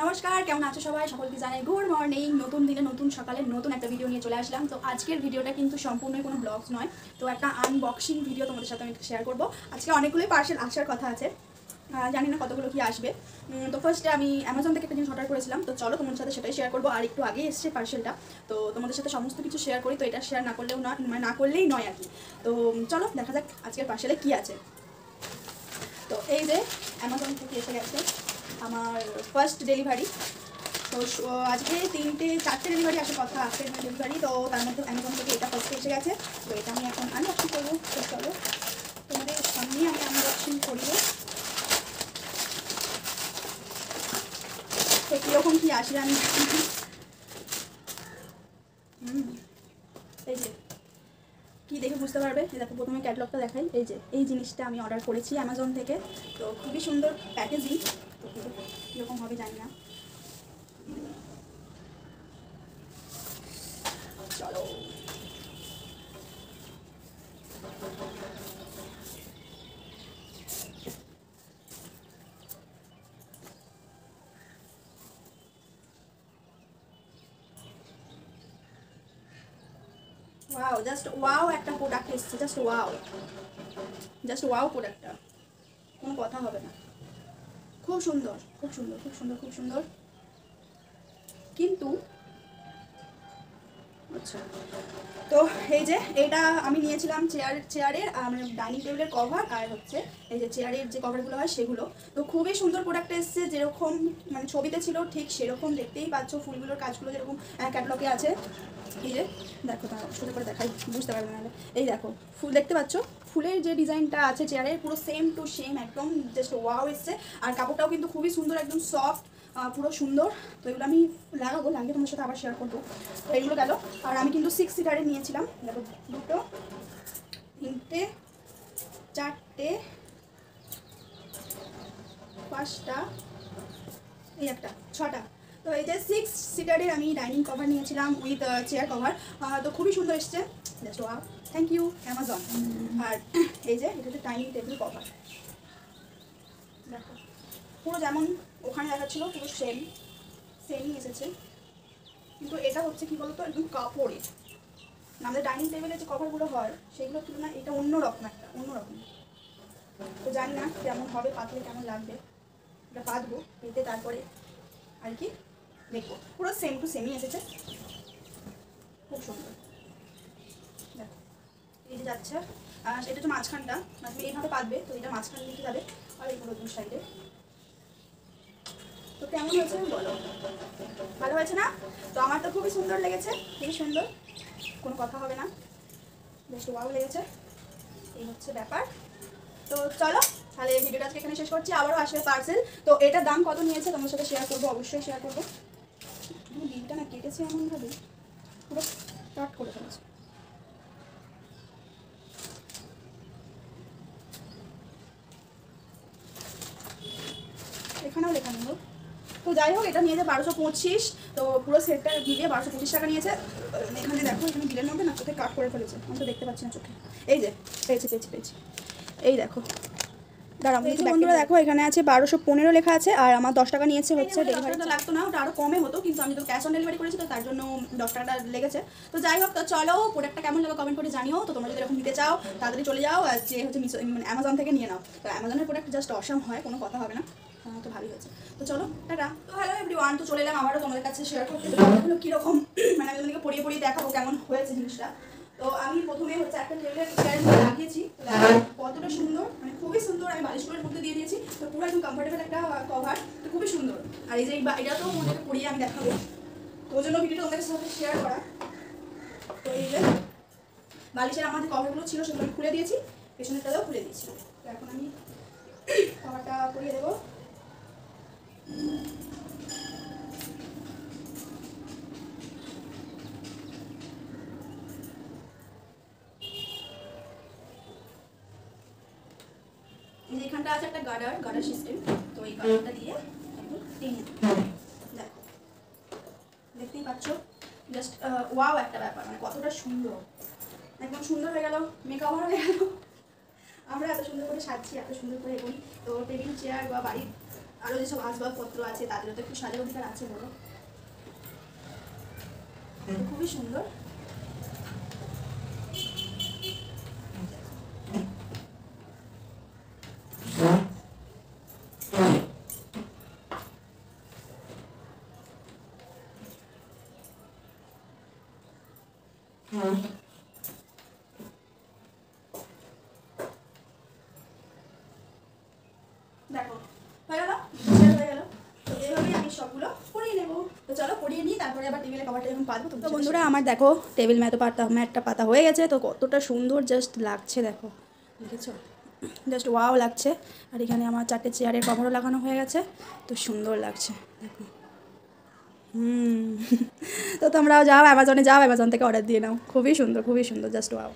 নমস্কার, কেমন আছো সবাই? সকলকে জানাই গুড মর্নিং। নতুন দিনে নতুন সকালে নতুন একটা ভিডিও নিয়ে চলে আসলাম। তো আজকের ভিডিওটা কিন্তু সম্পূর্ণই কোনো ব্লগস নয়, তো একটা আনবক্সিং ভিডিও তোমাদের সাথে আমি শেয়ার করব। আজকে অনেকগুলোই পার্সেল আসার কথা আছে, জানি না কতগুলো কি আসবে। তো ফার্স্টে আমি অ্যামাজন থেকে একটা জিনিস অর্ডার করেছিলাম, তো চলো তোমাদের সাথে সেটাই শেয়ার করবো। আর একটু আগে এসছে পার্সেলটা, তো তোমাদের সাথে সমস্ত কিছু শেয়ার করি। তো এটা শেয়ার না করলেও না, মানে না করলেই নয় আর কি। তো চলো দেখা যাক আজকের পার্সেলে কি আছে। তো এই যে অ্যামাজন থেকে এসে গেছে আমার ফার্স্ট ডেলিভারি। তো আজকে 3-4টে ডেলিভারি আসার কথা, আজকে ডেলিভারি। তো তার মধ্যে অ্যামাজন থেকে এটা ফার্স্টে এসে গেছে। তো এটা আমি এখন আনবক্সিং করবো। তো চলো তোমাদের সামনেই আমি আনবক্সিং করবো। তো কীরকম কী আসবে আমি এই যে কী দেখে বুঝতে পারবে, দেখো প্রথমে ক্যাটলগটা দেখাই। এই যে এই জিনিসটা আমি অর্ডার করেছি অ্যামাজন থেকে। তো খুবই সুন্দর প্যাকেজিং। তো কীরকম হবে জানি না, চলো। ওয়াও, জাস্ট ওয়াও একটা প্রোডাক্ট এসছে। জাস্ট ওয়াও প্রোডাক্টটা, কোনো কথা হবে না। খুব সুন্দর, খুব সুন্দর, খুব সুন্দর, খুব সুন্দর। কিন্তু আচ্ছা, তো এই যে এটা আমি নিয়েছিলাম চেয়ারের মানে ডাইনিং টেবিলের কভার, আর হচ্ছে এই যে চেয়ারের যে কভারগুলো হয় সেগুলো। তো খুবই সুন্দর প্রোডাক্ট এসছে, যেরকম মানে ছবিতে ছিল ঠিক সেরকম দেখতেই পাচ্ছ। ফুলগুলোর কাজগুলো যেরকম ক্যাটলগে আছে। এই যে দেখো, তার সোজা করে দেখাই, বুঝতে পারবে না। এই দেখো ফুল দেখতে পাচ্ছ, ফুলের যে ডিজাইনটা আছে চেয়ারের পুরো সেম টু সেম একদম জাস্ট ওয়াও এসছে। আর কাপড়টাও কিন্তু খুবই সুন্দর, একদম সফট, পুরো সুন্দর। তো এগুলো আমি লাগাবো, লাগিয়ে তোমার সাথে আবার শেয়ার করবো। তো এগুলো গেল। আর আমি কিন্তু 6 সিটারে নিয়েছিলাম। দেখো 2, 3, 4, 5টা, এই একটা 6টা। তো এই যে 6 সিটারের আমি ডাইনিং কভার নিয়েছিলাম উইথ চেয়ার কভার। তো খুবই সুন্দর এসছে, just wow, thank you Amazon. আর এই যে এটা হচ্ছে ডাইনিং টেবিল কভার। দেখো পুরো যেমন ওখানে দেখাচ্ছিল পুরো সেমই এসেছে। কিন্তু এটা হচ্ছে কি বলতো, একদম কাপড়ে। আমাদের ডাইনিং টেবিলের যে কভারগুলো হয় সেগুলোর তুলনায় এটা অন্যরকম, একটা অন্যরকম। তো জানি না কেমন হবে, পাতলে কেমন লাগবে। এটা পাতবো, পেতে তারপরে আর কি দেখবো। পুরো সেম টু সেমই এসেছে, খুব সুন্দর। দেখো এই যে যাচ্ছে, এটা হচ্ছে মাঝখানটা, মানে এইভাবে পাতবে। তো এটা মাঝখান দিকে যাবে, আর এইগুলো দু সাইডে। তো কেমন হয়েছে বলো, ভালো হয়েছে না? তো আমার তো খুবই সুন্দর লেগেছে, খুবই সুন্দর, কোনো কথা হবে না, বেশ ওয়াও লেগেছে। এই হচ্ছে ব্যাপার। তো চলো তাহলে ভিডিওটা আজকে এখানে শেষ করছি। আবারও আসবে পার্সেল। তো এটার দাম কত নিয়েছে তোমার সাথে শেয়ার করবো, অবশ্যই শেয়ার করবো। বিলটা না কেটেছে এমনভাবে, পুরো কাট করে ফেলেছে। এখানেও লেখা নেব। তো যাই হোক, এটা নিয়েছে 1225। তো পুরো সেটটা মিলিয়ে 1225 টাকা নিয়েছে। এখানে দেখো, এখানে বিলের মধ্যে না চোখে কাট করে ফেলেছে, আমি তো দেখতে পাচ্ছি না চোখে। এই যে পেয়েছি। এই দেখো, দাঁড়াও বন্ধুরা, দেখো এখানে আছে 1215 লেখা আছে। আর আমার 10 টাকা নিয়েছে হচ্ছে ডেলিভারিটা। লাগতো না, ওটা আরও কমে হতো, কিন্তু আমি তো ক্যাশ অন ডেলিভারি করেছি, তো তার জন্য 10 টাকাটা লেগেছে। তো যাই হোক, তো চলো প্রোডাক্টটা কেমন লাগবে কমেন্ট করে জানিও। তো তোমরা যদি এরকম নিতে চাও তাড়াতাড়ি চলে যাও, আর যে হচ্ছে মানে অ্যামাজন থেকে নিয়ে নাও। তো অ্যামাজনের প্রোডাক্ট জাস্ট অসাম হয়, কোনো কথা হবে না। তো ভালোই হয়েছে। তো চলো টাটা। তো হ্যালো এভরিওয়ান, তো চলে এলাম আবারও তোমাদের কাছে শেয়ার করতে। তো কীরকম মানে আমি তোমাদেরকে পড়িয়ে দেখাবো কেমন হয়েছে জিনিসটা। তো আমি প্রথমে হচ্ছে একটা টেবিলের চেয়ার লাগিয়েছি, কতটা সুন্দর, মানে খুবই সুন্দর। আমি বালিশগুলোর মধ্যে দিয়ে দিয়েছি, তো পুরো একদম কমফোর্টেবল একটা কভার, তো খুবই সুন্দর। আর এই যে এটা তো ওদেরকে পরিয়ে আমি দেখাবো, তো ওই জন্য ভিডিওটা ওদের সাথে শেয়ার করা। তো এই যে বালিশের আমার যে কভারগুলো ছিল সেগুলো আমি খুলে দিয়েছি, পেছনেরটাও খুলে দিয়েছি। তো এখন আমি কভারটা পরিয়ে দেবো। এখানটা আছে একটা গার্ডার সিস্টেম। তো এই গার্ডারটা দিয়ে একটু টেনে দেখো, দেখতেই পাচ্ছ, জাস্ট ওয়াও একটা ব্যাপার, মানে কতটা সুন্দর, একদম সুন্দর হয়ে গেল, মেকওভার হয়ে গেল। আমরা এত সুন্দর করে সাজছি, এত সুন্দর করে করি। তো টেবিল চেয়ার বা বাড়ির আরও যেসব আসবাবপত্র আছে তাদেরও তো একটু সাজার অধিকার আছে বলো। খুবই সুন্দর। দেখো হয়ে গেল, হয়ে গেল। তো এইভাবেই আমি সবগুলো পরিয়ে নেবো। তো চলো পরিয়ে নিই, তারপরে আবার টেবিলে কভারটা যখন পাতবো। তো বন্ধুরা আমার দেখো টেবিল ম্যাটটা পাতা হয়ে গেছে। তো কতটা সুন্দর জাস্ট লাগছে দেখো, দেখেছো? জাস্ট ওয়াও লাগছে। আর এখানে আমার 4টে চেয়ারের কভারও লাগানো হয়ে গেছে। তো সুন্দর লাগছে দেখো। তো তোমরাও যাও অ্যামাজনে, যাও অ্যামাজন থেকে অর্ডার দিয়ে নাও। খুবই সুন্দর জাস্ট ওয়াও।